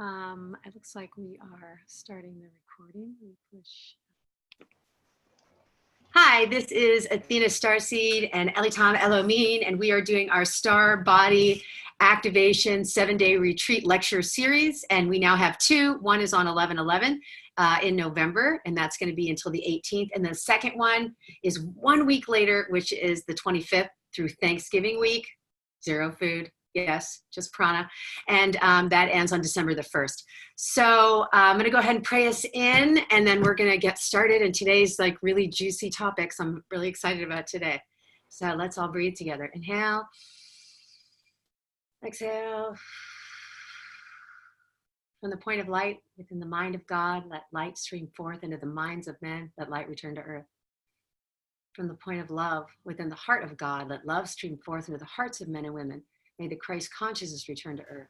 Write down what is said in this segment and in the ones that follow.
It looks like we are starting the recording. We push. Hi, this is Athena StarSeed and Elitom El-amin, and we are doing our StarBody Activation 7-day retreat lecture series. And we now have two. One is on 11/11 in November, and that's going to be until the 18th. And the second one is 1 week later, which is the 25th through Thanksgiving week. Zero food. Yes, just prana. And that ends on December the 1st. So I'm going to go ahead and pray us in, and then we're going to get started. And today's like really juicy topics I'm really excited about today. So let's all breathe together. Inhale. Exhale. From the point of light within the mind of God, let light stream forth into the minds of men. Let light return to earth. From the point of love within the heart of God, let love stream forth into the hearts of men and women. May the Christ consciousness return to earth.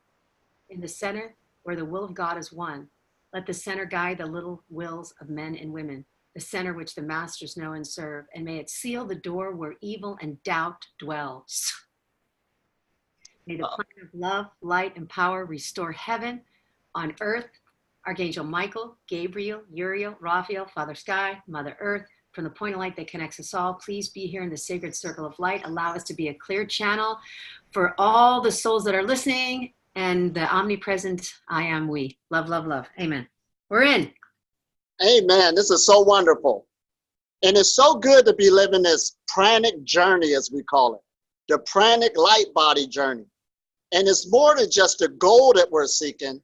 In the center, where the will of God is one, let the center guide the little wills of men and women, the center which the masters know and serve, and may it seal the door where evil and doubt dwells. May the plan of love, light, and power restore heaven on earth. Archangel Michael, Gabriel, Uriel, Raphael, Father Sky, Mother Earth, from the point of light that connects us all, please be here in the sacred circle of light. Allow us to be a clear channel for all the souls that are listening and the omnipresent I am we. Love, love, love. Amen. We're in. Amen. This is so wonderful. And it's so good to be living this pranic journey, as we call it, the pranic light body journey. And it's more than just a goal that we're seeking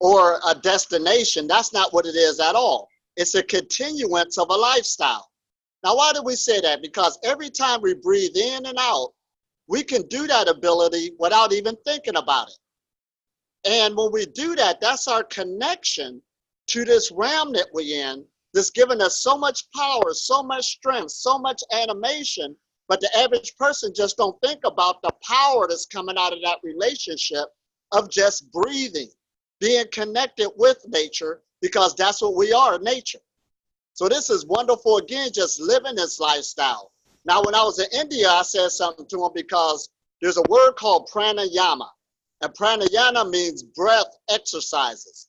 or a destination. That's not what it is at all. It's a continuance of a lifestyle. Now, why do we say that? Because every time we breathe in and out, we can do that ability without even thinking about it. And when we do that, that's our connection to this realm that we're in, that's giving us so much power, so much strength, so much animation, but the average person just don't think about the power that's coming out of that relationship of just breathing, being connected with nature, because that's what we are, nature. So this is wonderful, again, just living this lifestyle. Now, when I was in India, I said something to them because there's a word called pranayama. And pranayama means breath exercises.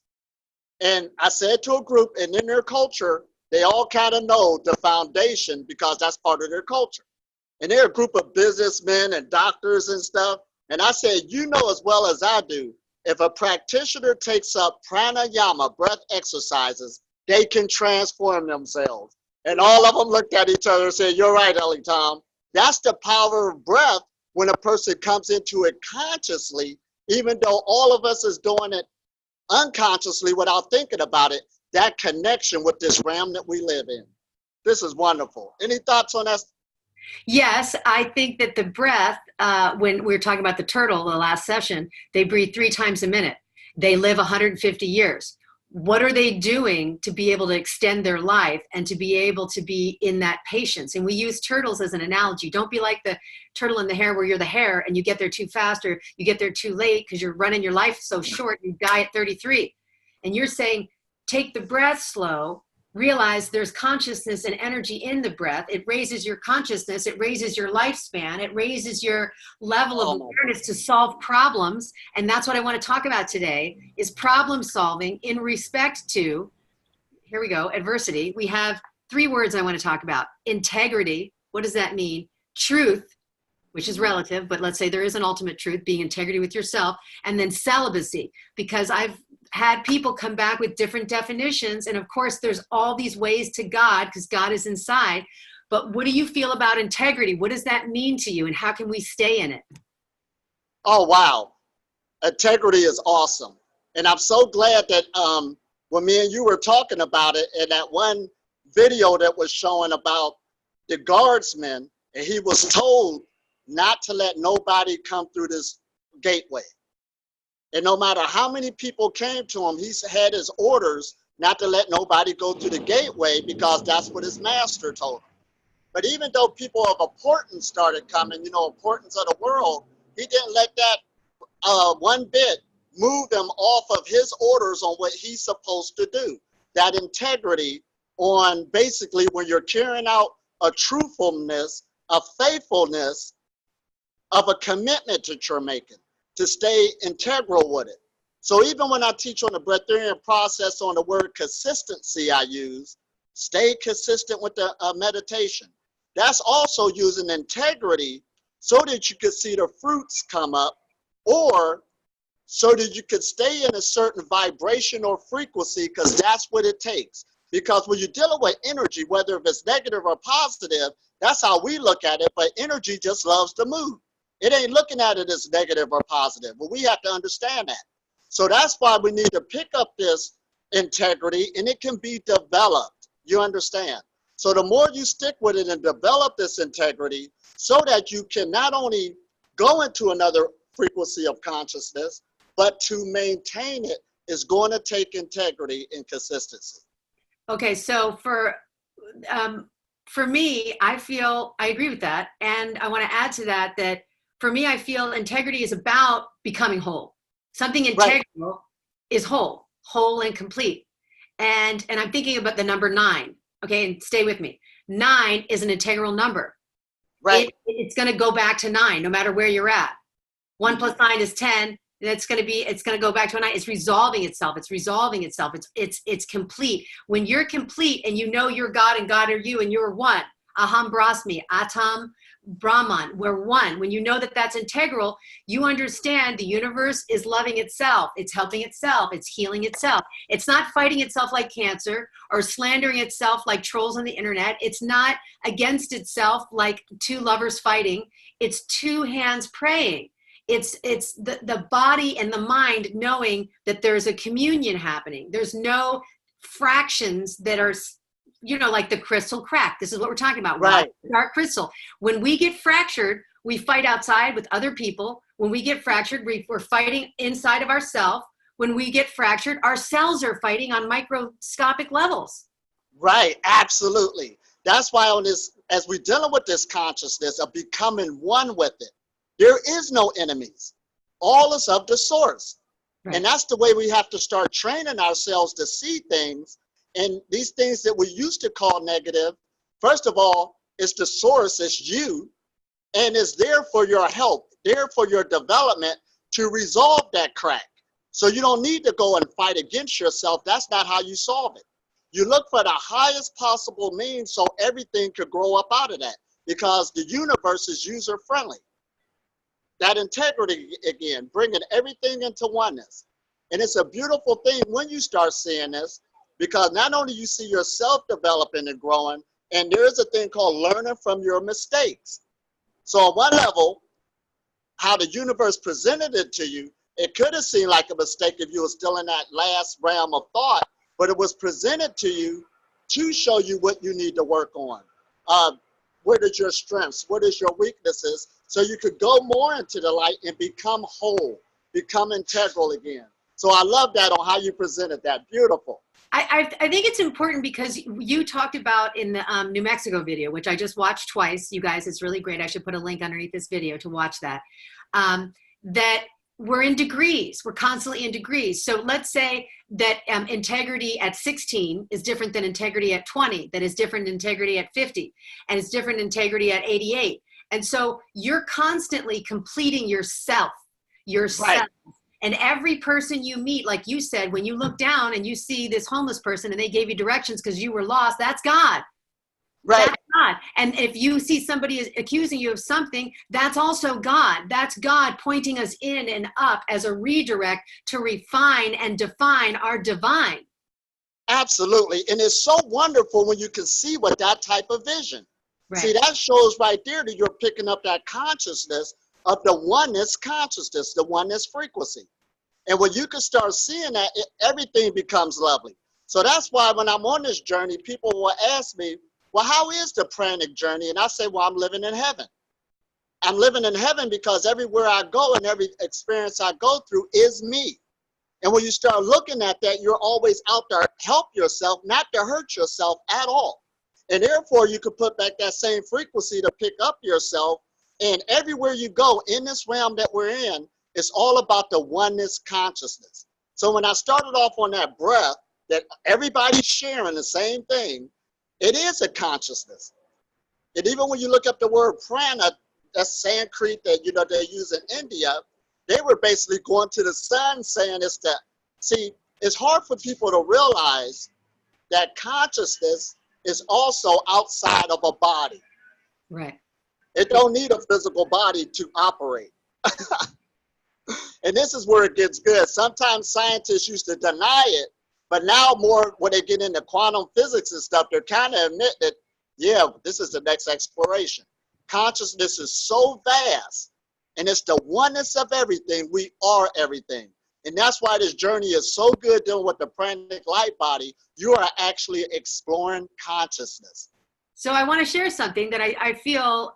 And I said to a group, and in their culture, they all kind of know the foundation because that's part of their culture. And they're a group of businessmen and doctors and stuff. And I said, you know as well as I do, if a practitioner takes up pranayama, breath exercises, they can transform themselves. And all of them looked at each other and said, you're right, Elitom. That's the power of breath when a person comes into it consciously, even though all of us is doing it unconsciously without thinking about it, that connection with this realm that we live in. This is wonderful. Any thoughts on that? Yes, I think that the breath, when we were talking about the turtle the last session, they breathe 3 times a minute. They live 150 years. What are they doing to be able to extend their life and to be able to be in that patience? And we use turtles as an analogy. Don't be like the turtle in the hare where you're the hare and you get there too fast or you get there too late because you're running your life so short, you die at 33. And you're saying, take the breath slow, realize there's consciousness and energy in the breath. It raises your consciousness. It raises your lifespan. It raises your level of awareness to solve problems. And that's what I want to talk about today is problem solving in respect to, here we go, adversity. We have 3 words I want to talk about. Integrity. What does that mean? Truth, which is relative, but let's say there is an ultimate truth, being integrity with yourself. And then celibacy, because I've had people come back with different definitions. And of course, there's all these ways to God because God is inside. But what do you feel about integrity? What does that mean to you? And how can we stay in it? Oh, wow. Integrity is awesome. And I'm so glad that when me and you were talking about it in that one video that was showing about the guardsman, and he was told not to let nobody come through this gateway. And no matter how many people came to him, he had his orders not to let nobody go through the gateway because that's what his master told him. But even though people of importance started coming, you know, importance of the world, he didn't let that one bit move him off of his orders on what he's supposed to do. That integrity on basically when you're carrying out a truthfulness, a faithfulness of a commitment that you're making, to stay integral with it. So even when I teach on the Breatharian process on the word consistency I use, stay consistent with the meditation. That's also using integrity so that you can see the fruits come up, or so that you can stay in a certain vibration or frequency, because that's what it takes. Because when you're dealing with energy, whether if it's negative or positive, that's how we look at it, but energy just loves to move. It ain't looking at it as negative or positive, but we have to understand that. So that's why we need to pick up this integrity, and it can be developed. You understand? So the more you stick with it and develop this integrity, so that you can not only go into another frequency of consciousness, but to maintain it is going to take integrity and consistency. Okay, so for me, I agree with that. And I want to add to that, that for me, I feel integrity is about becoming whole. Something integral is whole and complete. And I'm thinking about the number 9. Okay, and stay with me. 9 is an integral number. Right. It's going to go back to 9, no matter where you're at. 1 plus 9 is 10. It's going to go back to a 9. It's resolving itself. It's complete. When you're complete and you know you're God and God are you and you're one, Aham Brahmasmi, Atum Brahman, we're one. When you know that that's integral, you understand the universe is loving itself. It's helping itself. It's healing itself. It's not fighting itself like cancer or slandering itself like trolls on the internet. It's not against itself like two lovers fighting. It's two hands praying. It's the body and the mind knowing that there's a communion happening. There's no fractions that are, like the crystal crack. This is what we're talking about. Right. Dark crystal. When we get fractured, we fight outside with other people. When we get fractured, we're fighting inside of ourselves. When we get fractured, our cells are fighting on microscopic levels. Right, absolutely. That's why on this, as we're dealing with this consciousness of becoming one with it, there is no enemies. All is of the source. Right. And that's the way we have to start training ourselves to see things. And these things that we used to call negative, first of all, it's the source, it's you, and it's there for your help, there for your development to resolve that crack. So you don't need to go and fight against yourself. That's not how you solve it. You look for the highest possible means so everything could grow up out of that, because the universe is user-friendly. That integrity, again, bringing everything into oneness. And it's a beautiful thing when you start seeing this, because not only you see yourself developing and growing, and there is a thing called learning from your mistakes. So on one level, how the universe presented it to you, it could have seemed like a mistake if you were still in that last realm of thought, but it was presented to you to show you what you need to work on. What is your strengths? What is your weaknesses? So you could go more into the light and become whole, become integral again. So I love that on how you presented that. Beautiful. I think it's important because you talked about in the New Mexico video, which I just watched twice. You guys, it's really great. I should put a link underneath this video to watch that. That we're in degrees. We're constantly in degrees. So let's say that integrity at 16 is different than integrity at 20, that is different than integrity at 50, and it's different integrity at 88. And so you're constantly completing yourself. Right. And every person you meet, like you said, when you look down and you see this homeless person and they gave you directions because you were lost, that's God. Right. That's God. And if you see somebody is accusing you of something, that's also God. That's God pointing us in and up as a redirect to refine and define our divine. Absolutely. And it's so wonderful when you can see with that type of vision. Right. See, that shows right there that you're picking up that consciousness of the oneness consciousness, the oneness frequency. And when you can start seeing that, everything becomes lovely. So that's why when I'm on this journey, people will ask me, well, how is the pranic journey? And I say, well, I'm living in heaven. I'm living in heaven because everywhere I go and every experience I go through is me. And when you start looking at that, you're always out there to help yourself, not to hurt yourself at all. And therefore, you could put back that same frequency to pick up yourself. And everywhere you go in this realm that we're in, it's all about the oneness consciousness. So when I started off on that breath, that everybody's sharing the same thing, it is a consciousness. And even when you look up the word prana, that's Sanskrit that they use in India, they were basically going to the sun saying it's that, see, it's hard for people to realize that consciousness is also outside of a body. Right. It don't need a physical body to operate. And this is where it gets good. Sometimes scientists used to deny it, but now more when they get into quantum physics and stuff, they're kind of admit that, yeah, this is the next exploration. Consciousness is so vast, and it's the oneness of everything. We are everything. And that's why this journey is so good dealing with the pranic light body. You are actually exploring consciousness. So I want to share something that I feel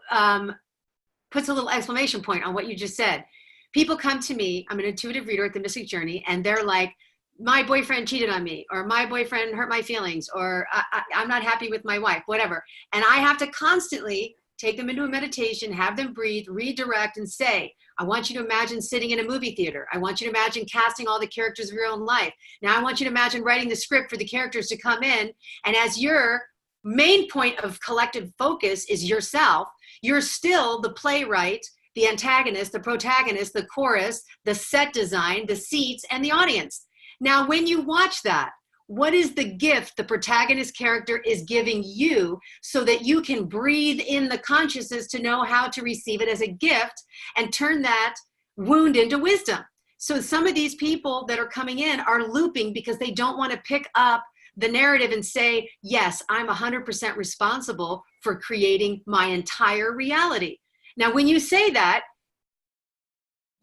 puts a little exclamation point on what you just said. People come to me, I'm an intuitive reader at the Mystic Journey, and they're like, my boyfriend cheated on me, or my boyfriend hurt my feelings, or I'm not happy with my wife, whatever. And I have to constantly take them into a meditation, have them breathe, redirect, and say, I want you to imagine sitting in a movie theater. I want you to imagine casting all the characters of your own life. Now I want you to imagine writing the script for the characters to come in. And as your main point of collective focus is yourself, you're still the playwright, the antagonist, the protagonist, the chorus, the set design, the seats, and the audience. Now, when you watch that, what is the gift the protagonist character is giving you so that you can breathe in the consciousness to know how to receive it as a gift and turn that wound into wisdom? So some of these people that are coming in are looping because they don't want to pick up the narrative and say, yes, I'm 100% responsible for creating my entire reality. Now, when you say that,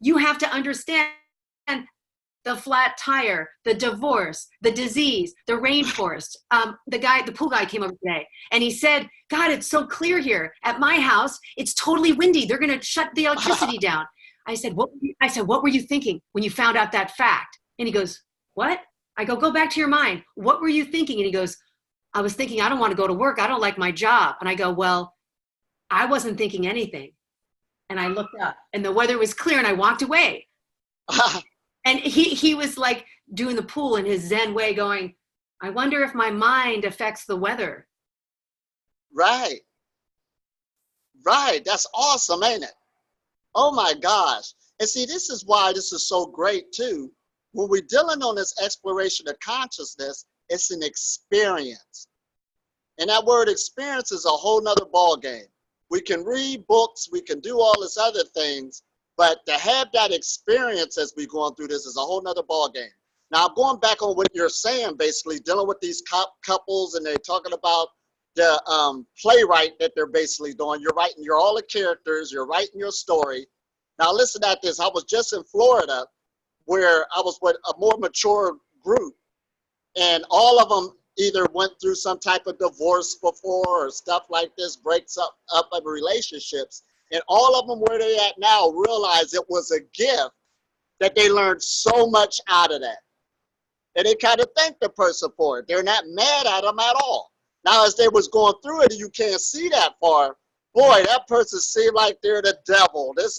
you have to understand the flat tire, the divorce, the disease, the rainforest. The pool guy came over today and he said, God, it's so clear here. At my house, it's totally windy. They're going to shut the electricity down. I said, what were you thinking when you found out that fact? And he goes, what? I go back to your mind. What were you thinking? And he goes, I was thinking, I don't want to go to work. I don't like my job. And I go, well, I wasn't thinking anything. And I looked up and the weather was clear and I walked away. And he was like doing the pool in his Zen way going, I wonder if my mind affects the weather. Right. Right. That's awesome, ain't it? Oh my gosh. And see, this is why this is so great too. When we're dealing on this exploration of consciousness, it's an experience. And that word experience is a whole nother ball game. We can read books, we can do all this other things, but to have that experience as we're going through this is a whole nother ball game. Now, going back on what you're saying, basically dealing with these couples, and they're talking about the playwright that they're basically doing. You're all the characters, you're writing your story. Now, listen at this. I was just in Florida where I was with a more mature group, and all of them either went through some type of divorce before or stuff like this, breaks up of relationships. And all of them where they at now realize it was a gift that they learned so much out of that. And they kind of thank the person for it. They're not mad at them at all. Now, as they was going through it, you can't see that far. Boy, that person seemed like they're the devil. This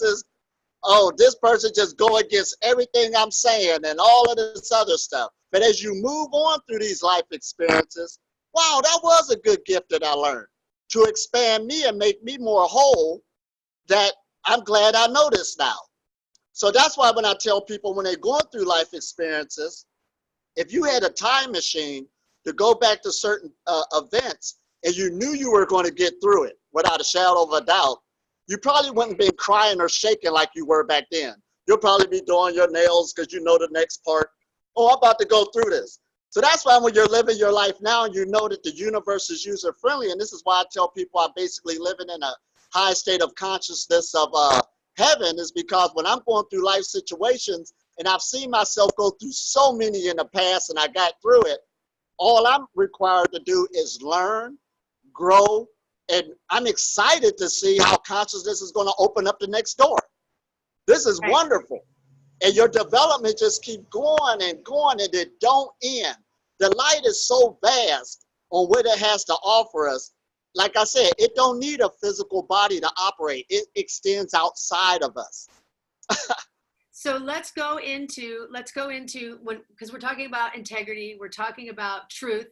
person just go against everything I'm saying and all of this other stuff. But as you move on through these life experiences, wow, that was a good gift that I learned to expand me and make me more whole, that I'm glad I know this now. So that's why when I tell people when they're going through life experiences, if you had a time machine to go back to certain events and you knew you were going to get through it without a shadow of a doubt, you probably wouldn't be crying or shaking like you were back then. You'll probably be doing your nails because you know the next part. Oh, I'm about to go through this. So that's why when you're living your life now and you know that the universe is user-friendly, and this is why I tell people I'm basically living in a high state of consciousness of heaven, is because when I'm going through life situations and I've seen myself go through so many in the past and I got through it, all I'm required to do is learn, grow, and I'm excited to see how consciousness is going to open up the next door. This is wonderful. And your development just keep going and going, and it don't end. The light is so vast on what it has to offer us. Like I said, it don't need a physical body to operate. It extends outside of us. So let's go into because we're talking about integrity, we're talking about truth,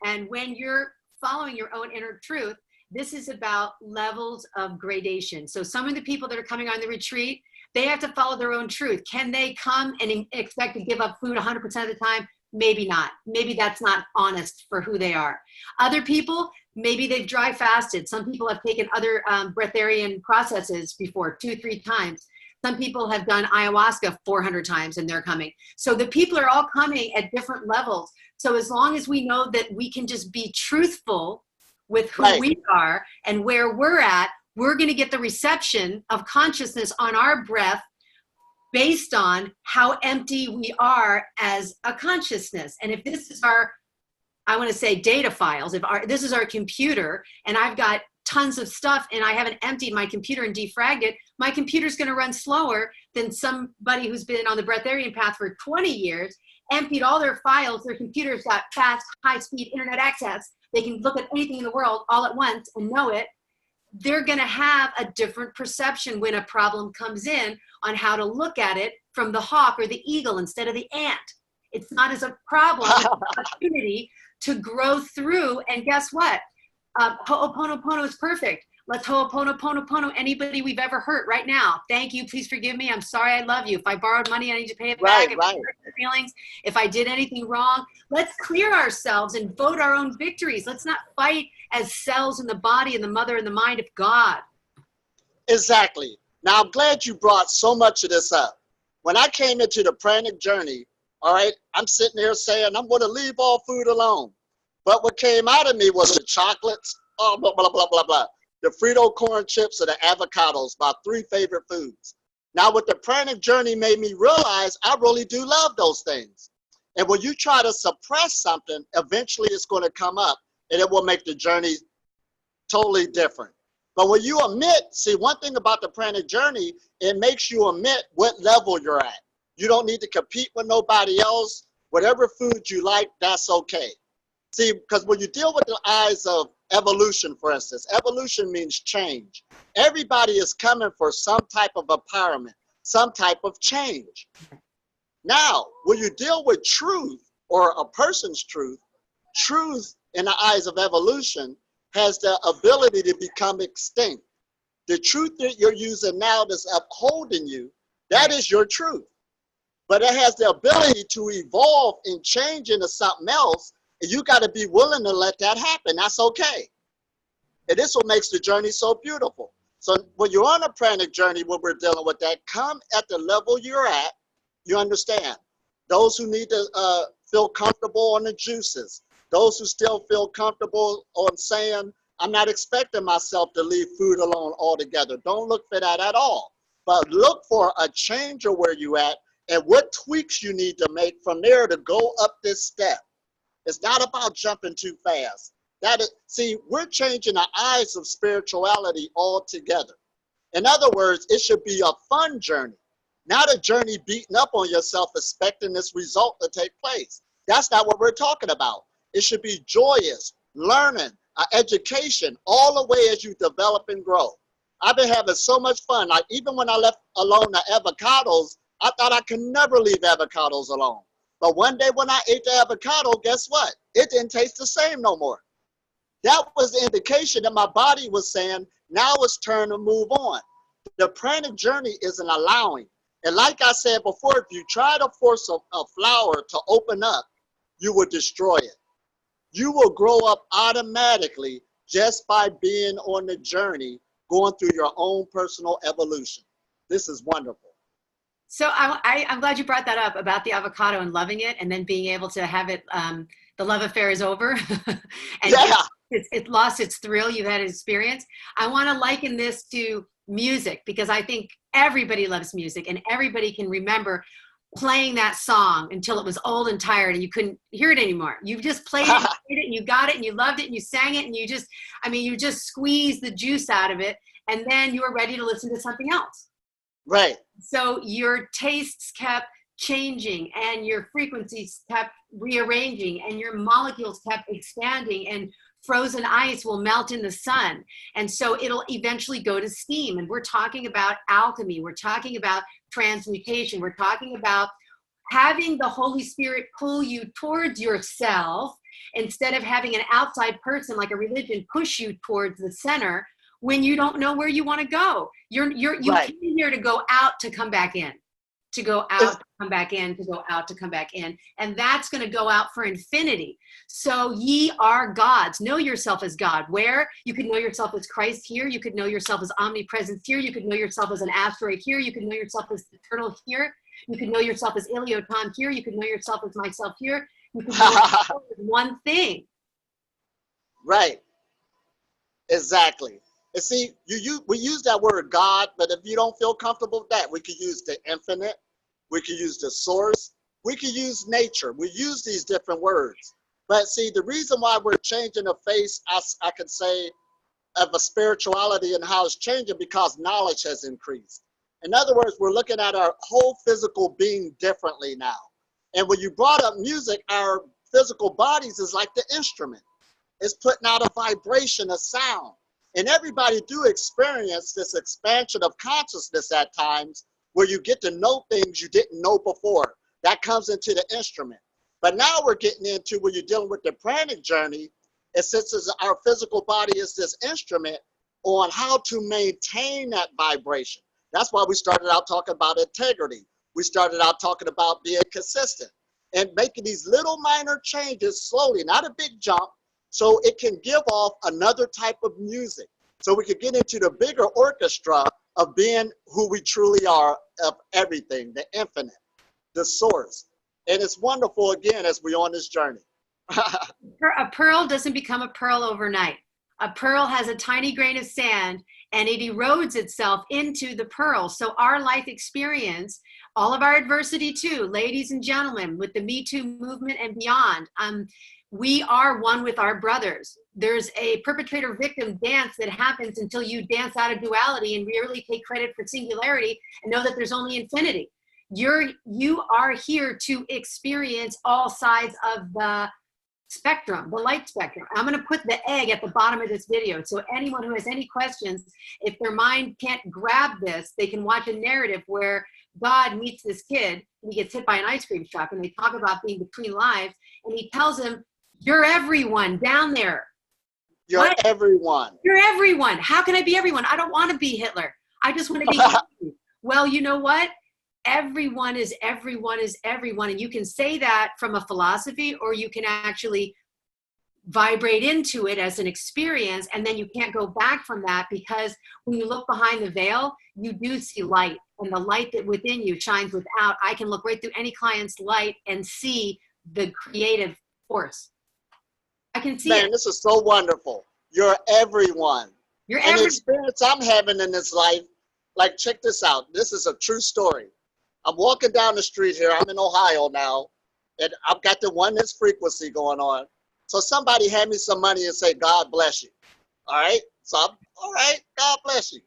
and when you're following your own inner truth, this is about levels of gradation. So some of the people that are coming on the retreat, They have to follow their own truth. Can they come and expect to give up food 100% of the time? Maybe not. Maybe that's not honest for who they are. Other people, maybe they've dry fasted. Some people have taken other breatharian processes before, 2-3 times. Some people have done ayahuasca 400 times and they're coming. So the people are all coming at different levels. So as long as we know that we can just be truthful with who we are and where we're at, we're going to get the reception of consciousness on our breath based on how empty we are as a consciousness. And if this is our, I want to say data files, if this is our computer and I've got tons of stuff and I haven't emptied my computer and defragged it, my computer's going to run slower than somebody who's been on the breatharian path for 20 years, emptied all their files, their computer's got fast, high-speed internet access. They can look at anything in the world all at once and know it. They're going to have a different perception when a problem comes in on how to look at it from the hawk or the eagle instead of the ant. It's not as a problem, it's an opportunity to grow through. And guess what? Ho'oponopono is perfect. Let's ho'oponopono anybody we've ever hurt right now. Thank you. Please forgive me. I'm sorry. I love you. If I borrowed money, I need to pay it back. If I hurt your feelings, if I did anything wrong, let's clear ourselves and vote our own victories. Let's not fight as cells in the body and the mother and the mind of God. Exactly. Now, I'm glad you brought so much of this up. When I came into the Pranic journey, all right, I'm sitting there saying, I'm going to leave all food alone. But what came out of me was the chocolates, blah, blah, blah, blah, blah. The Frito corn chips or the avocados, my 3 favorite foods. Now, what the Pranic journey made me realize, I really do love those things. And when you try to suppress something, eventually it's going to come up and it will make the journey totally different. But when you admit, see, one thing about the Pranic journey, it makes you admit what level you're at. You don't need to compete with nobody else. Whatever food you like, that's okay. See, because when you deal with the eyes of evolution, for instance, evolution means change. Everybody is coming for some type of empowerment, some type of change. Now, when you deal with truth or a person's truth, truth in the eyes of evolution has the ability to become extinct. The truth that you're using now that's upholding you, that is your truth. But it has the ability to evolve and change into something else. And you got to be willing to let that happen. That's okay. And this is what makes the journey so beautiful. So when you're on a Pranic journey, when we're dealing with that, come at the level you're at, you understand. Those who need to feel comfortable on the juices, those who still feel comfortable on saying, I'm not expecting myself to leave food alone altogether. Don't look for that at all. But look for a change of where you at and what tweaks you need to make from there to go up this step. It's not about jumping too fast. See, we're changing the eyes of spirituality altogether. In other words, it should be a fun journey, not a journey beating up on yourself expecting this result to take place. That's not what we're talking about. It should be joyous, learning, education, all the way as you develop and grow. I've been having so much fun. Like even when I left alone the avocados, I thought I could never leave avocados alone. But one day when I ate the avocado, guess what? It didn't taste the same no more. That was the indication that my body was saying, now it's time to move on. The Pranic journey is an allowing. And like I said before, if you try to force a flower to open up, you will destroy it. You will grow up automatically just by being on the journey, going through your own personal evolution. This is wonderful. So I'm glad you brought that up about the avocado and loving it and then being able to have it, the love affair is over. And it lost its thrill. You've had an experience. I want to liken this to music because I think everybody loves music and everybody can remember playing that song until it was old and tired and you couldn't hear it anymore. You just played it, and you got it and you loved it and you sang it and you just squeezed the juice out of it and then you were ready to listen to something else. Right. So your tastes kept changing and your frequencies kept rearranging and your molecules kept expanding and frozen ice will melt in the sun. And so it'll eventually go to steam. And we're talking about alchemy. We're talking about transmutation. We're talking about having the Holy Spirit pull you towards yourself instead of having an outside person like a religion push you towards the center. when you don't know where you want to go. You Right. came here to go out to come back in, to go out to come back in, to go out to come back in. And that's going to go out for infinity. So ye are gods. Know yourself as God. Where? You could know yourself as Christ here. You could know yourself as omnipresence here. You could know yourself as an asteroid here. You could know yourself as the turtle here. You could know yourself as Elitom here. You could know yourself as myself here. You could know yourself as one thing. Right. Exactly. And see, we use that word God, but if you don't feel comfortable with that, we could use the infinite, we could use the source, we could use nature. We use these different words. But see, the reason why we're changing the face, I could say, of a spirituality and how it's changing, because knowledge has increased. In other words, we're looking at our whole physical being differently now. And when you brought up music, our physical bodies is like the instrument. It's putting out a vibration, a sound. And everybody do experience this expansion of consciousness at times where you get to know things you didn't know before. That comes into the instrument. But now we're getting into when you're dealing with the pranic journey, and since our physical body is this instrument on how to maintain that vibration. That's why we started out talking about integrity. We started out talking about being consistent and making these little minor changes slowly, not a big jump, so it can give off another type of music. So we could get into the bigger orchestra of being who we truly are, of everything, the infinite, the source. And it's wonderful, again, as we're on this journey. A pearl doesn't become a pearl overnight. A pearl has a tiny grain of sand and it erodes itself into the pearl. So our life experience, all of our adversity too, ladies and gentlemen, with the Me Too movement and beyond, we are one with our brothers. There's a perpetrator-victim dance that happens until you dance out of duality and really take credit for singularity and know that there's only infinity. You are here to experience all sides of the spectrum, the light spectrum. I'm going to put the egg at the bottom of this video. So anyone who has any questions, if their mind can't grab this, they can watch a narrative where God meets this kid and he gets hit by an ice cream truck, and they talk about being between lives, and he tells him, you're everyone down there. You're what? Everyone. You're everyone. How can I be everyone? I don't want to be Hitler. I just want to be happy. Well, you know what? Everyone is everyone is everyone. And you can say that from a philosophy, or you can actually vibrate into it as an experience. And then you can't go back from that, because when you look behind the veil, you do see light, and the light that within you shines without. I can look right through any client's light and see the creative force. I can see it. Man, this is so wonderful. You're everyone. You're and the experience I'm having in this life, like, check this out. This is a true story. I'm walking down the street here. I'm in Ohio now, and I've got the oneness frequency going on. So somebody hand me some money and say, God bless you. All right? So I'm, all right, God bless you.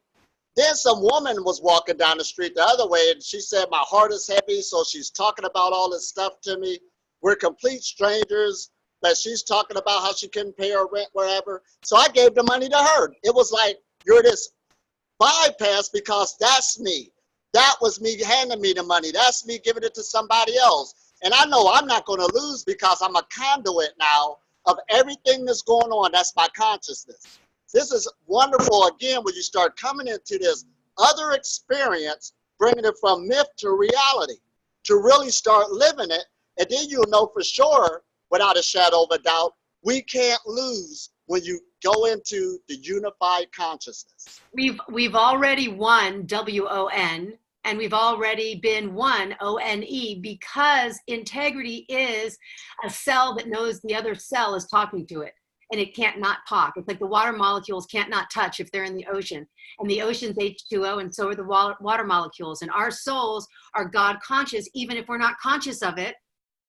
Then some woman was walking down the street the other way, and she said, my heart is heavy. So she's talking about all this stuff to me. We're complete strangers, but she's talking about how she couldn't pay her rent wherever. So I gave the money to her. It was like, you're this bypass, because that's me. That was me handing me the money. That's me giving it to somebody else. And I know I'm not going to lose, because I'm a conduit now of everything that's going on. That's my consciousness. This is wonderful, again, when you start coming into this other experience, bringing it from myth to reality, to really start living it. And then you'll know for sure, without a shadow of a doubt, we can't lose when you go into the unified consciousness. We've already won, WON, and we've already been one, ONE, because integrity is a cell that knows the other cell is talking to it, and it can't not talk. It's like the water molecules can't not touch if they're in the ocean, and the ocean's H2O, and so are the water molecules, and our souls are God conscious, even if we're not conscious of it.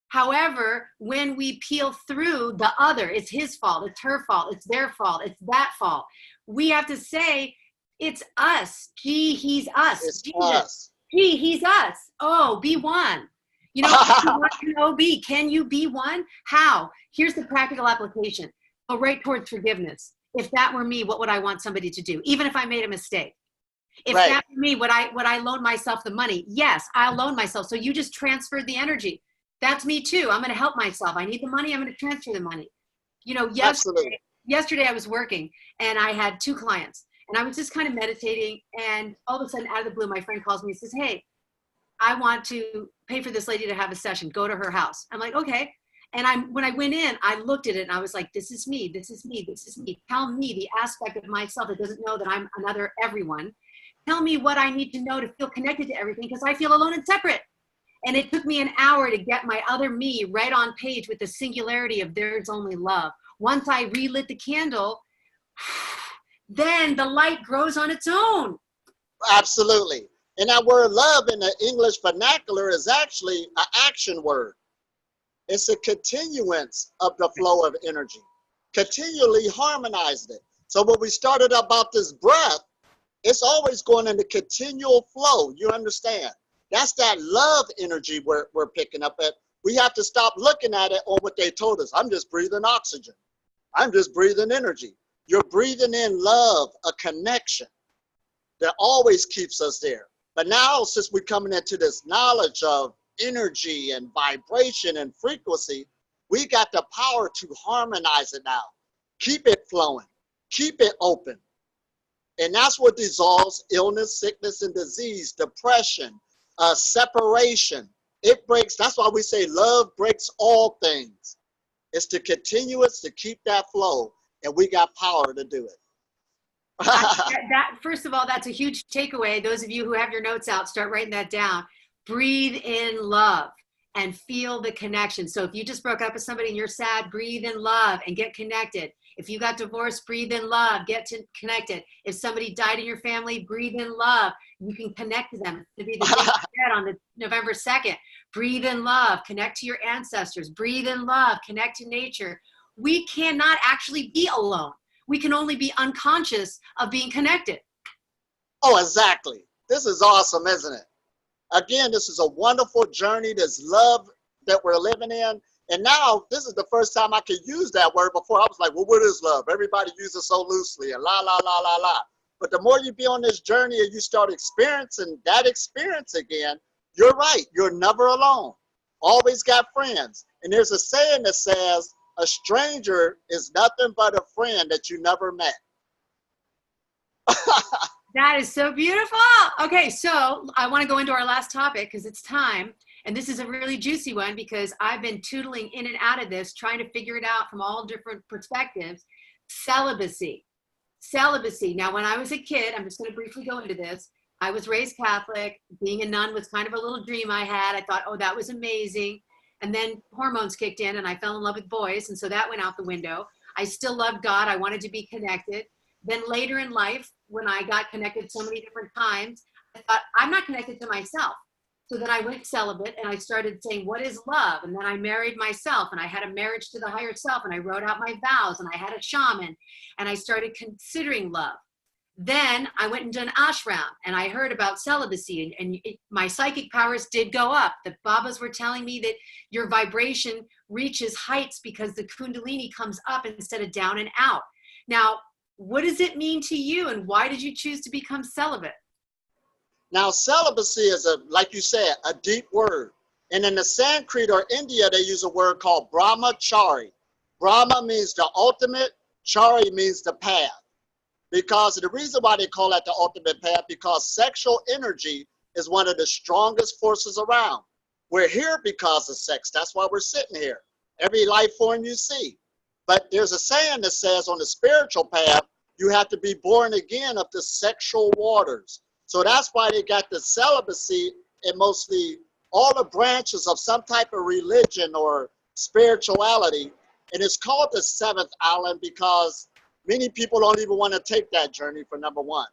However, when we peel through the other, it's his fault, it's her fault, it's their fault, it's that fault. We have to say, it's us. Gee, he's us. It's Jesus. us. Gee, he's us. Oh, be one. You know, can you be one? How? Here's the practical application. Go right towards forgiveness. If that were me, what would I want somebody to do? Even if I made a mistake. If that were me, would I loan myself the money? Yes, I'll loan myself. So you just transferred the energy. That's me too. I'm going to help myself. I need the money. I'm going to transfer the money. You know, yesterday I was working and I had 2 clients, And I was just kind of meditating, and all of a sudden, out of the blue, my friend calls me and says, hey, I want to pay for this lady to have a session. Go to her house. I'm like, okay. And when I went in, I looked at it and I was like, this is me, this is me, this is me. Tell me the aspect of myself that doesn't know that I'm another everyone. Tell me what I need to know to feel connected to everything, because I feel alone and separate. And it took me an hour to get my other me right on page with the singularity of there's only love. Once I relit the candle, then the light grows on its own. Absolutely. And that word love in the English vernacular is actually an action word. It's a continuance of the flow of energy, continually harmonizing it. So when we started about this breath, it's always going in the continual flow. You understand? That's that love energy we're picking up at. We have to stop looking at it on what they told us. I'm just breathing oxygen. I'm just breathing energy. You're breathing in love, a connection that always keeps us there. But now, since we're coming into this knowledge of energy and vibration and frequency, we got the power to harmonize it now. Keep it flowing. Keep it open. And that's what dissolves illness, sickness, and disease, depression, separation. It breaks. That's why we say love breaks all things. It's the continuous to keep that flow, and we got power to do it. First of all, that's a huge takeaway. Those of you who have your notes out, start writing that down. Breathe in love and feel the connection. So if you just broke up with somebody and you're sad, breathe in love and get connected. If you got divorced, breathe in love, get connected. If somebody died in your family, breathe in love. You can connect to them. To be the day dead on the November 2nd. Breathe in love, connect to your ancestors. Breathe in love, connect to nature. We cannot actually be alone. We can only be unconscious of being connected. Oh, exactly. This is awesome, isn't it? Again, this is a wonderful journey, this love that we're living in. And now, this is the first time I could use that word. Before, I was like, well, what is love? Everybody uses it so loosely and la, la, la, la, la. But the more you be on this journey and you start experiencing that experience again, you're right. You're never alone. Always got friends. And there's a saying that says, a stranger is nothing but a friend that you never met. That is so beautiful. Okay, so I want to go into our last topic because it's time. And this is a really juicy one because I've been tootling in and out of this, trying to figure it out from all different perspectives. Celibacy. Celibacy. Now, when I was a kid, I'm just going to briefly go into this. I was raised Catholic. Being a nun was kind of a little dream I had. I thought, oh, that was amazing. And then hormones kicked in and I fell in love with boys. And so that went out the window. I still loved God. I wanted to be connected. Then later in life, when I got connected so many different times, I thought, I'm not connected to myself. So then I went celibate and I started saying, what is love? And then I married myself and I had a marriage to the higher self and I wrote out my vows and I had a shaman and I started considering love. Then I went and did an ashram and I heard about celibacy and my psychic powers did go up. The Babas were telling me that your vibration reaches heights because the Kundalini comes up instead of down and out. Now, what does it mean to you and why did you choose to become celibate? Now, celibacy is, like you said, a deep word. And in the Sanskrit or India, they use a word called brahmachari. Brahma means the ultimate, chari means the path. Because the reason why they call that the ultimate path, because sexual energy is one of the strongest forces around. We're here because of sex. That's why we're sitting here. Every life form you see. But there's a saying that says on the spiritual path, you have to be born again of the sexual waters. So that's why they got the celibacy in mostly all the branches of some type of religion or spirituality. And it's called the seventh island because many people don't even want to take that journey for number one.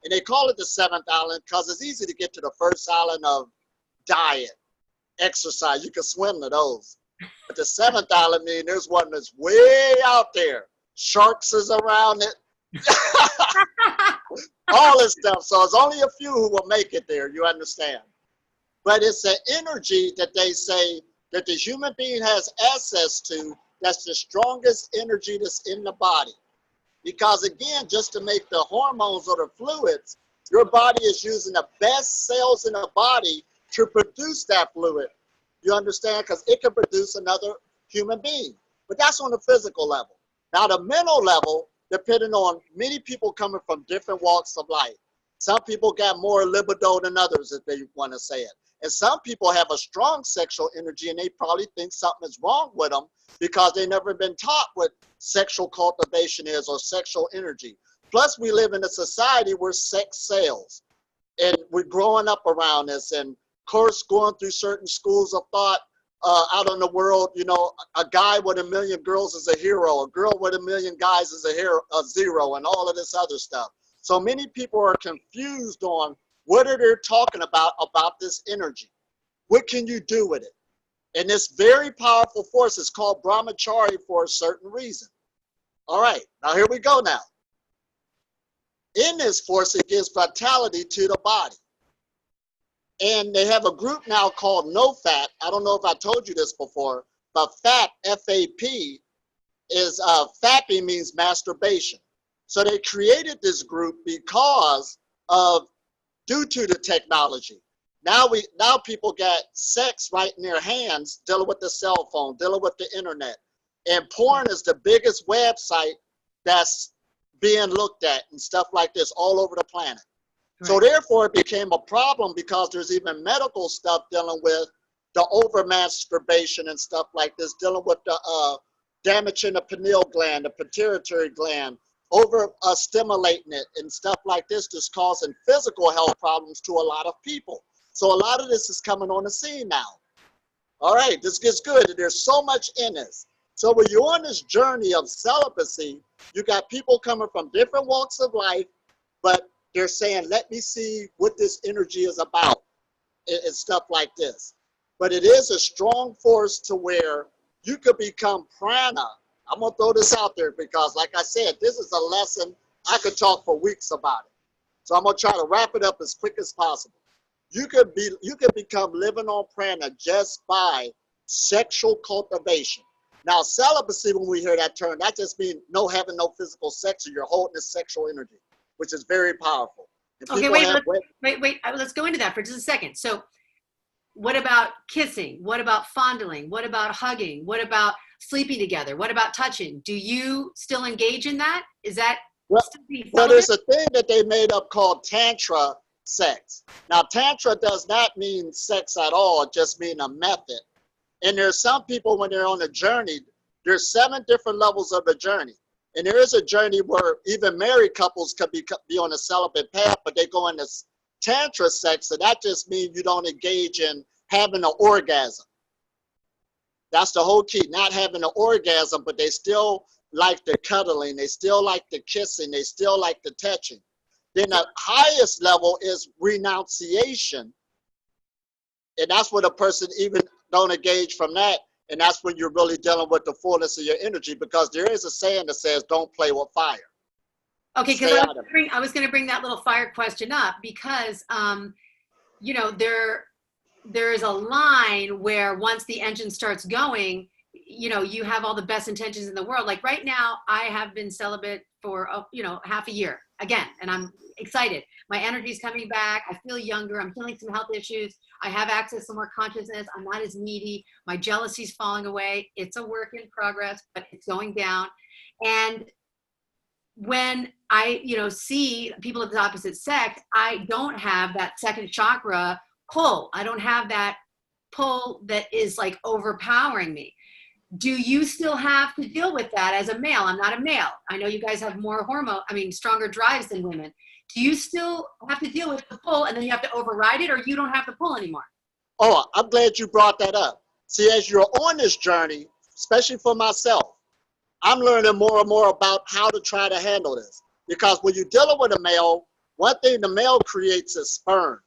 And they call it the seventh island because it's easy to get to the first island of diet, exercise. You can swim to those. But the seventh island means there's one that's way out there. Sharks is around it. All this stuff. So it's only a few who will make it there, you understand. But it's an energy that they say that the human being has access to that's the strongest energy that's in the body. Because again, just to make the hormones or the fluids, your body is using the best cells in the body to produce that fluid. You understand? Because it can produce another human being. But that's on the physical level. Now, the mental level, depending on many people coming from different walks of life. Some people got more libido than others, if they want to say it. And some people have a strong sexual energy and they probably think something is wrong with them because they've never been taught what sexual cultivation is or sexual energy. Plus, we live in a society where sex sells. And we're growing up around this. And of course, going through certain schools of thought out in the world, you know, a guy with 1 million girls is a hero. A girl with 1 million guys is a hero, a zero, and all of this other stuff. So many people are confused on what are they talking about this energy. What can you do with it? And this very powerful force is called brahmachari for a certain reason. All right, now here we go now. In this force, it gives vitality to the body. And they have a group now called NoFap. I don't know if I told you this before, but FAP, F-A-P, is fapping means masturbation. So they created this group because of, due to the technology. Now people got sex right in their hands, dealing with the cell phone, dealing with the internet. And porn is the biggest website that's being looked at and stuff like this all over the planet. Right. So therefore it became a problem because there's even medical stuff dealing with the over masturbation and stuff like this, dealing with the damaging the pineal gland, the pituitary gland, over stimulating it and stuff like this, just causing physical health problems to a lot of people. So a lot of this is coming on the scene now. All right, this gets good. There's so much in this. So when you're on this journey of celibacy, you got people coming from different walks of life, but they're saying, let me see what this energy is about and stuff like this. But it is a strong force to where you could become prana. I'm going to throw this out there because, like I said, this is a lesson I could talk for weeks about it. So I'm going to try to wrap it up as quick as possible. You could become living on prana just by sexual cultivation. Now, celibacy, when we hear that term, that just means having no physical sex, or you're holding this sexual energy, which is very powerful. Okay, wait, let's go into that for just a second. So what about kissing? What about fondling? What about hugging? What about sleeping together? What about touching? Do you still engage in that? Is that still being celibate? Well, there's a thing that they made up called tantra sex. Now, tantra does not mean sex at all. It just means a method. And there's some people, when they're on a journey, there's 7 different levels of the journey. And there is a journey where even married couples could be on a celibate path, but they go into tantra sex, and that just means you don't engage in having an orgasm. That's the whole key, not having an orgasm, but they still like the cuddling, they still like the kissing, they still like the touching. Then the highest level is renunciation, and that's when a person even don't engage from that, and that's when you're really dealing with the fullness of your energy, because there is a saying that says, don't play with fire. Okay, because I was going to bring that little fire question up because, you know, there is a line where once the engine starts going, you know, you have all the best intentions in the world. Like right now, I have been celibate for, you know, half a year again, and I'm excited. My energy is coming back. I feel younger. I'm feeling some health issues. I have access to more consciousness. I'm not as needy. My jealousy is falling away. It's a work in progress, but it's going down. And when I, you know, see people of the opposite sex, I don't have that second chakra pull. I don't have that pull that is like overpowering me. Do you still have to deal with that as a male? I'm not a male. I know you guys have more stronger drives than women. Do you still have to deal with the pull and then you have to override it, or you don't have to pull anymore? Oh, I'm glad you brought that up. See, as you're on this journey, especially for myself, I'm learning more and more about how to try to handle this. Because when you're dealing with a male, one thing the male creates is sperm.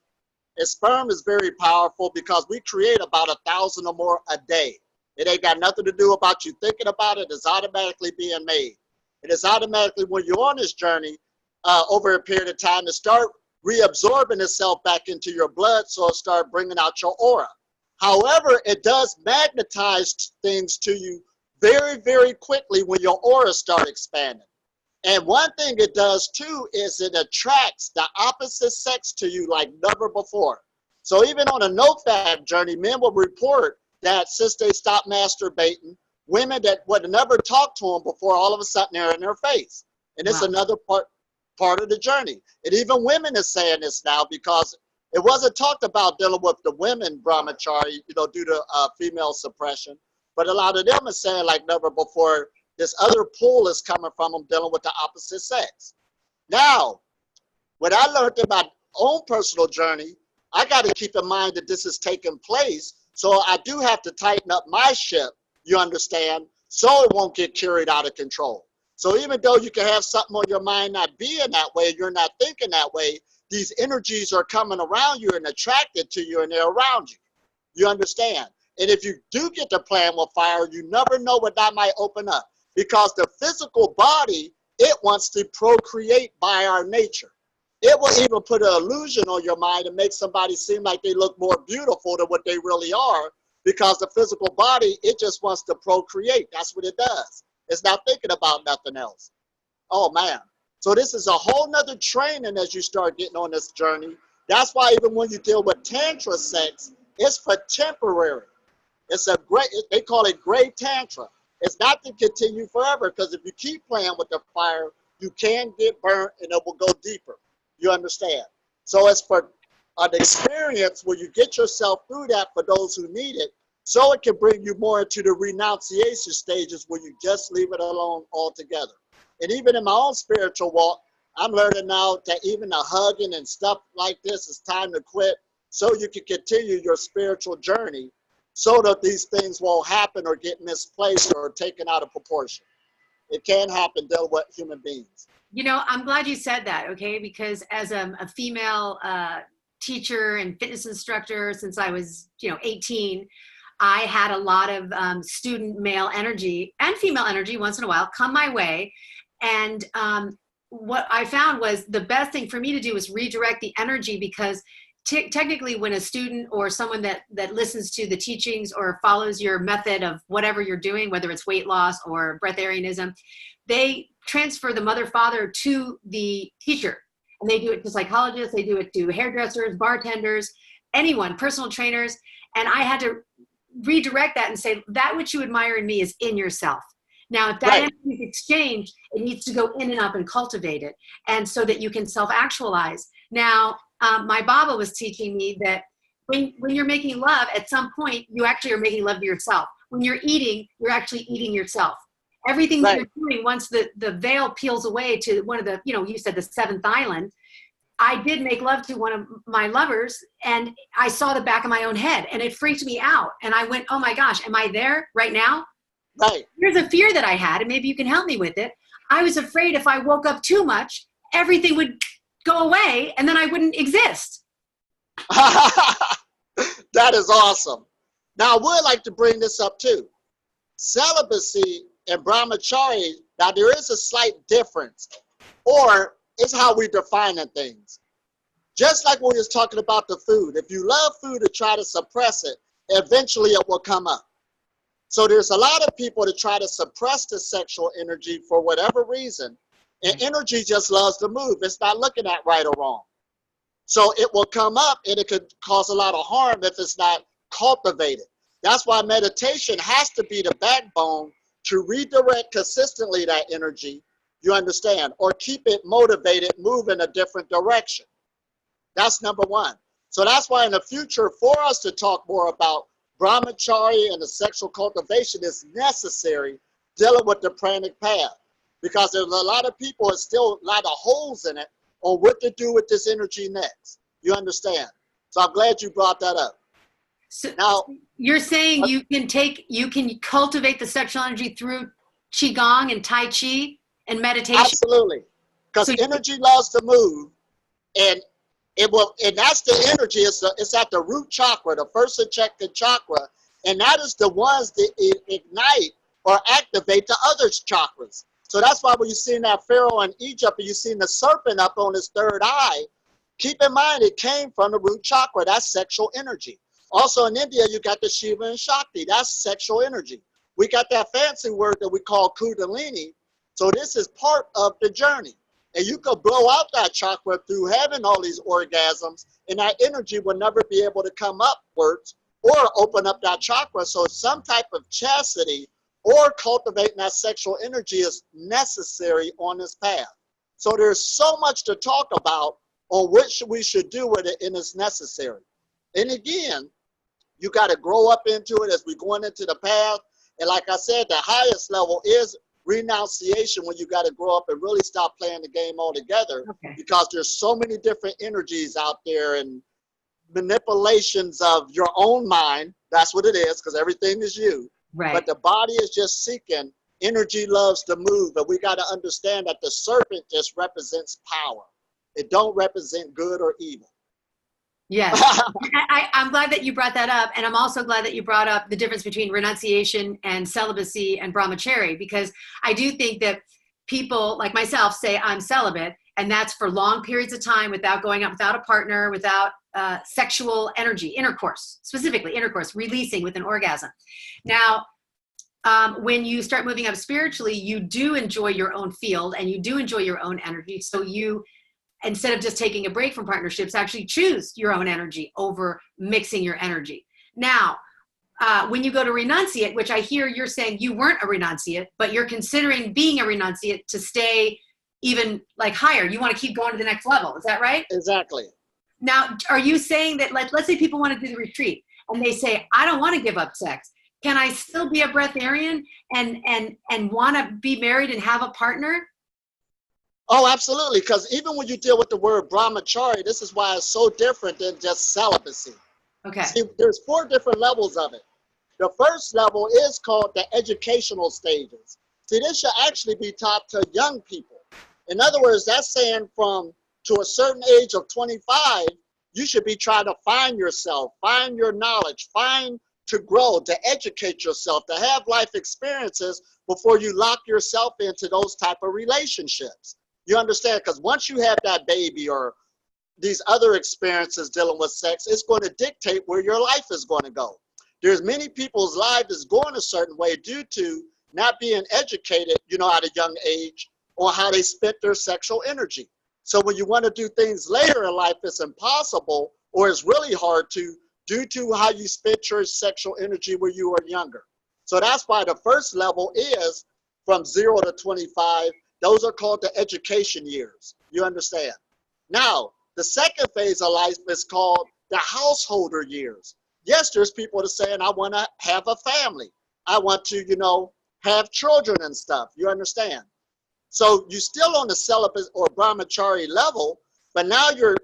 And sperm is very powerful because we create about 1,000 or more a day. It ain't got nothing to do about you thinking about it. It's automatically being made. It is automatically, when you're on this journey, over a period of time, to start reabsorbing itself back into your blood, so it'll start bringing out your aura. However, it does magnetize things to you very, very quickly when your aura starts expanding. And one thing it does too is it attracts the opposite sex to you like never before. So even on a no-fab journey, men will report that since they stopped masturbating, women that would never talk to them before, all of a sudden they're in their face. And it's Wow. another part of the journey. And even women are saying this now, because it wasn't talked about dealing with the women brahmachari, you know, due to female suppression. But a lot of them are saying like never before, this other pull is coming from them dealing with the opposite sex. Now, when I learned in my own personal journey, I got to keep in mind that this is taking place. So I do have to tighten up my ship, you understand, so it won't get carried out of control. So even though you can have something on your mind not being that way, you're not thinking that way, these energies are coming around you and attracted to you, and they're around you. You understand? And if you do get to playing with fire, you never know what that might open up. Because the physical body, it wants to procreate by our nature. It will even put an illusion on your mind and make somebody seem like they look more beautiful than what they really are, because the physical body, it just wants to procreate. That's what it does. It's not thinking about nothing else. Oh, man. So this is a whole nother training as you start getting on this journey. That's why even when you deal with Tantra sex, it's for temporary. It's a great, they call it gray Tantra. It's not to continue forever, because if you keep playing with the fire, you can get burnt and it will go deeper. You understand? So it's for an experience where you get yourself through that for those who need it, so it can bring you more into the renunciation stages where you just leave it alone altogether. And even in my own spiritual walk, I'm learning now that even the hugging and stuff like this is time to quit, so you can continue your spiritual journey, so that these things won't happen or get misplaced or taken out of proportion. It can happen dealing with human beings. You know, I'm glad you said that, okay? Because as a female teacher and fitness instructor since I was, 18, I had a lot of student male energy and female energy once in a while come my way. And what I found was the best thing for me to do was redirect the energy, because technically when a student or someone that listens to the teachings or follows your method of whatever you're doing, whether it's weight loss or breatharianism, they transfer the mother father to the teacher, and they do it to psychologists, they do it to hairdressers, bartenders, anyone, personal trainers. And I had to redirect that and say, that which you admire in me is in yourself. Now, if that energy is exchanged, it needs to go in and up and cultivate it, and so that you can self-actualize. Now, my Baba was teaching me that when you're making love, at some point, you actually are making love to yourself. When you're eating, you're actually eating yourself. Everything that you're doing, once the veil peels away to one of the, you said the seventh island, I did make love to one of my lovers, and I saw the back of my own head, and it freaked me out. And I went, oh my gosh, am I there right now? Right. Here's a fear that I had, and maybe you can help me with it. I was afraid if I woke up too much, everything would go away, and then I wouldn't exist. That is awesome. Now, I would like to bring this up too. Celibacy and brahmachari, now there is a slight difference, or it's how we define things. Just like when we was talking about the food, if you love food and try to suppress it, eventually it will come up. So there's a lot of people that try to suppress the sexual energy for whatever reason, and energy just loves to move. It's not looking at right or wrong. So it will come up, and it could cause a lot of harm if it's not cultivated. That's why meditation has to be the backbone to redirect consistently that energy, you understand, or keep it motivated, move in a different direction. That's number one. So that's why in the future, for us to talk more about brahmachari and the sexual cultivation is necessary dealing with the pranic path, because there's a lot of people, there's still a lot of holes in it on what to do with this energy next. You understand? So I'm glad you brought that up. So now, you're saying you can cultivate the sexual energy through qigong and tai chi and meditation? Absolutely, because energy loves to move, and it will, and that's the energy. It's at the root chakra, the first ejected chakra, and that is the ones that ignite or activate the other chakras. So that's why when you see that Pharaoh in Egypt and you see the serpent up on his third eye, keep in mind it came from the root chakra. That's sexual energy. Also in India, you got the Shiva and Shakti. That's sexual energy. We got that fancy word that we call Kundalini. So this is part of the journey. And you could blow out that chakra through having all these orgasms, and that energy will never be able to come upwards or open up that chakra. So some type of chastity or cultivating that sexual energy is necessary on this path. So there's so much to talk about on what we should do with it, and it's necessary. And again, you got to grow up into it as we're going into the path. And like I said, the highest level is renunciation, when you got to grow up and really stop playing the game altogether, because there's so many different energies out there and manipulations of your own mind. That's what it is, because everything is you. Right. But the body is just seeking. Energy loves to move, but we got to understand that the serpent just represents power. It don't represent good or evil. Yes. I'm glad that you brought that up. And I'm also glad that you brought up the difference between renunciation and celibacy and brahmachari, because I do think that people like myself say I'm celibate, and that's for long periods of time without going out, without a partner, without sexual energy, intercourse, specifically intercourse, releasing with an orgasm. Now, when you start moving up spiritually, you do enjoy your own field and you do enjoy your own energy. So you, instead of just taking a break from partnerships, actually choose your own energy over mixing your energy. Now, when you go to renunciate, which I hear you're saying you weren't a renunciate, but you're considering being a renunciate to stay even like higher. You want to keep going to the next level. Is that right? Exactly. Now, are you saying that, let's say people want to do the retreat and they say, I don't want to give up sex. Can I still be a breatharian and want to be married and have a partner? Oh, absolutely. Because even when you deal with the word brahmachari, this is why it's so different than just celibacy. Okay. See, there's 4 different levels of it. The first level is called the educational stages. See, this should actually be taught to young people. In other words, that's saying from to a certain age of 25, you should be trying to find yourself, find your knowledge, to grow, to educate yourself, to have life experiences before you lock yourself into those type of relationships. You understand? Because once you have that baby or these other experiences dealing with sex, it's going to dictate where your life is going to go. There's many people's lives is going a certain way due to not being educated, at a young age on how they spent their sexual energy. So when you want to do things later in life, it's impossible, or it's really hard to, due to how you spent your sexual energy when you were younger. So that's why the first level is from 0 to 25. Those are called the education years. You understand? Now, the second phase of life is called the householder years. Yes, there's people that are saying, I want to have a family. I want to, have children and stuff. You understand? So you're still on the celibate or brahmachari level, but now you're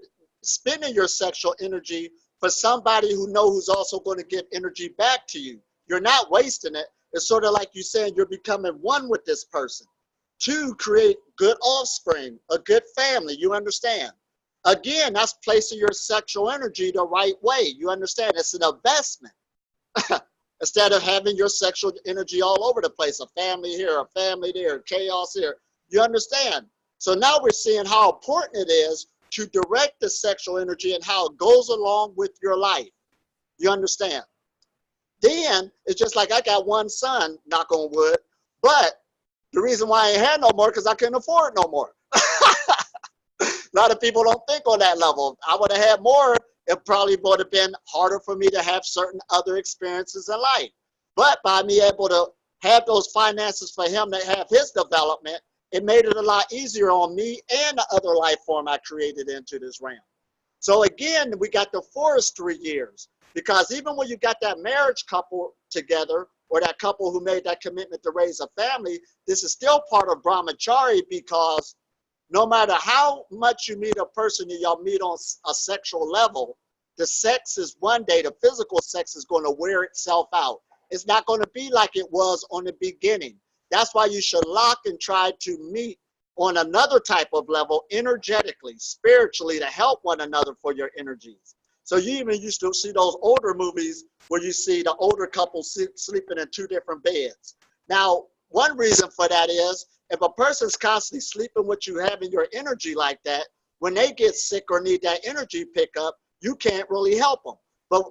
spending your sexual energy for somebody who's also going to give energy back to you. You're not wasting it. It's sort of like you saying you're becoming one with this person to create good offspring, a good family. You understand? Again, that's placing your sexual energy the right way. You understand? It's an investment. Instead of having your sexual energy all over the place, a family here, a family there, chaos here. You understand? So now we're seeing how important it is to direct the sexual energy and how it goes along with your life. You understand? Then it's just like I got one son, knock on wood, but the reason why I ain't had no more because I couldn't afford no more. A lot of people don't think on that level. I would have had more, it probably would have been harder for me to have certain other experiences in life. But by me able to have those finances for him to have his development, it made it a lot easier on me and the other life form I created into this realm. So again, we got the forestry years, because even when you got that marriage couple together, or that couple who made that commitment to raise a family, this is still part of brahmachari, because no matter how much you meet a person and y'all meet on a sexual level, the sex is one day, the physical sex is going to wear itself out. It's not going to be like it was on the beginning. That's why you should lock and try to meet on another type of level, energetically, spiritually, to help one another for your energies. So you even used to see those older movies where you see the older couple sleeping in 2 different beds. Now, one reason for that is if a person's constantly sleeping with you, having your energy like that, when they get sick or need that energy pickup, you can't really help them. But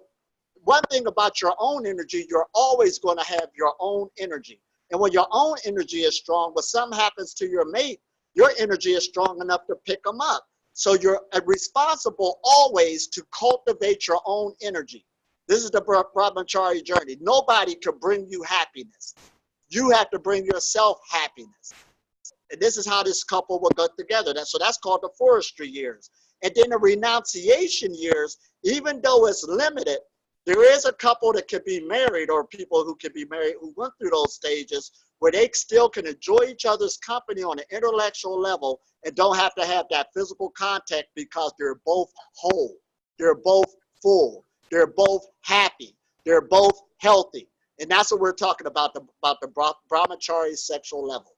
one thing about your own energy, you're always going to have your own energy. And when your own energy is strong, when something happens to your mate, your energy is strong enough to pick them up. So you're responsible always to cultivate your own energy. This is the brahmachari journey. Nobody can bring you happiness. You have to bring yourself happiness. And this is how this couple will go together. So that's called the forestry years. And then the renunciation years, even though it's limited, there is a couple that can be married, or people who can be married who went through those stages where they still can enjoy each other's company on an intellectual level and don't have to have that physical contact because they're both whole, they're both full, they're both happy, they're both healthy. And that's what we're talking about, the brahmachari sexual level.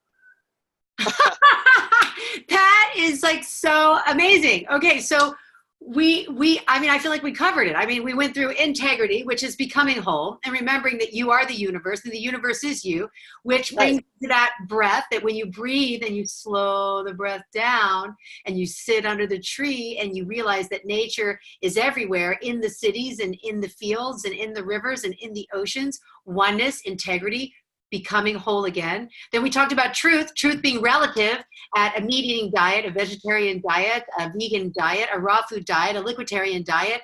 That is like so amazing. Okay, so I mean, I feel like we covered it. I mean, we went through integrity, which is becoming whole, and remembering that you are the universe and the universe is you, which brings to that breath, that when you breathe and you slow the breath down and you sit under the tree and you realize that nature is everywhere, in the cities and in the fields and in the rivers and in the oceans, oneness, integrity, becoming whole again. Then we talked about truth being relative at a meat-eating diet, a vegetarian diet, a vegan diet, a raw food diet, a liquiditarian diet,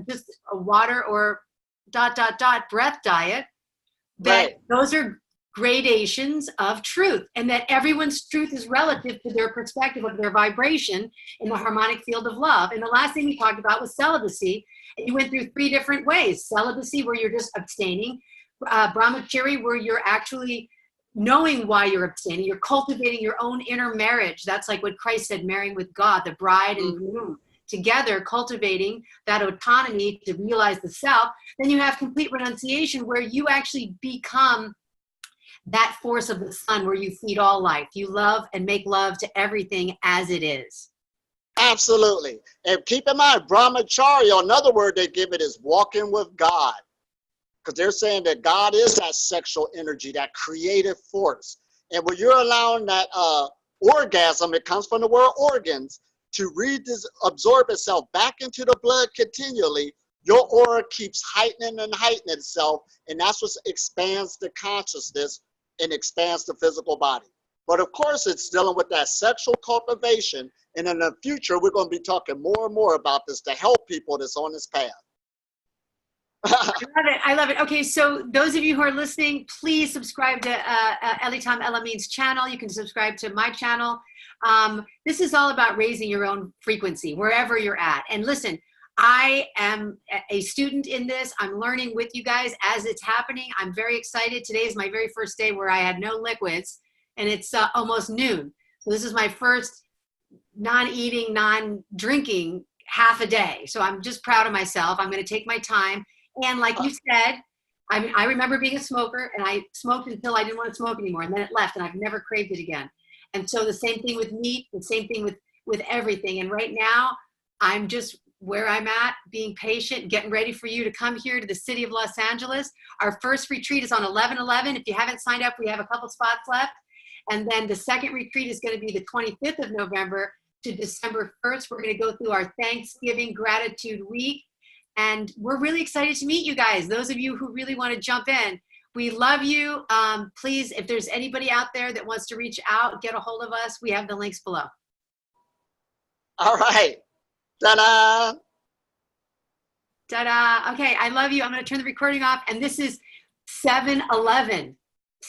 just a water or ... breath diet. That those are gradations of truth, and that everyone's truth is relative to their perspective of their vibration in the harmonic field of love. And the last thing we talked about was celibacy. And you went through 3 different ways. Celibacy, where you're just abstaining. Brahmachari, where you're actually knowing why you're abstaining, you're cultivating your own inner marriage. That's like what Christ said, marrying with God, the bride and groom together, cultivating that autonomy to realize the self. Then you have complete renunciation, where you actually become that force of the sun, where you feed all life. You love and make love to everything as it is. Absolutely. And keep in mind, brahmachari, or another word they give it, is walking with God. Because they're saying that God is that sexual energy, that creative force. And when you're allowing that orgasm, it comes from the word organs, to absorb itself back into the blood continually, your aura keeps heightening and heightening itself. And that's what expands the consciousness and expands the physical body. But of course, it's dealing with that sexual cultivation. And in the future, we're going to be talking more and more about this to help people that's on this path. I love it. I love it. Okay, so those of you who are listening, please subscribe to Elitom El-amin's channel. You can subscribe to my channel. This is all about raising your own frequency wherever you're at. And listen, I am a student in this. I'm learning with you guys as it's happening. I'm very excited. Today is my very first day where I had no liquids, and it's almost noon. So this is my first non-eating, non-drinking half a day. So I'm just proud of myself. I'm going to take my time. And like you said, I remember being a smoker, and I smoked until I didn't want to smoke anymore, and then it left, and I've never craved it again. And so the same thing with meat, the same thing with everything. And right now, I'm just where I'm at, being patient, getting ready for you to come here to the city of Los Angeles. Our first retreat is on 11/11. If you haven't signed up, we have a couple spots left. And then the second retreat is going to be the 25th of November to December 1st. We're going to go through our Thanksgiving Gratitude Week. And we're really excited to meet you guys. Those of you who really want to jump in, we love you. Please, if there's anybody out there that wants to reach out, get a hold of us. We have the links below. All right. Ta-da. Ta-da. Okay, I love you. I'm going to turn the recording off. And this is 7-11.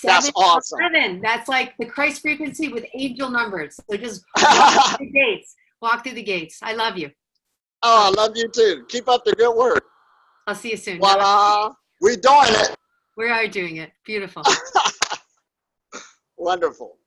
That's awesome. 7. That's like the Christ frequency with angel numbers. So just walk through the gates. Walk through the gates. I love you. Oh, I love you too. Keep up the good work. I'll see you soon. Voila. We're doing it. We are doing it. Beautiful. Wonderful.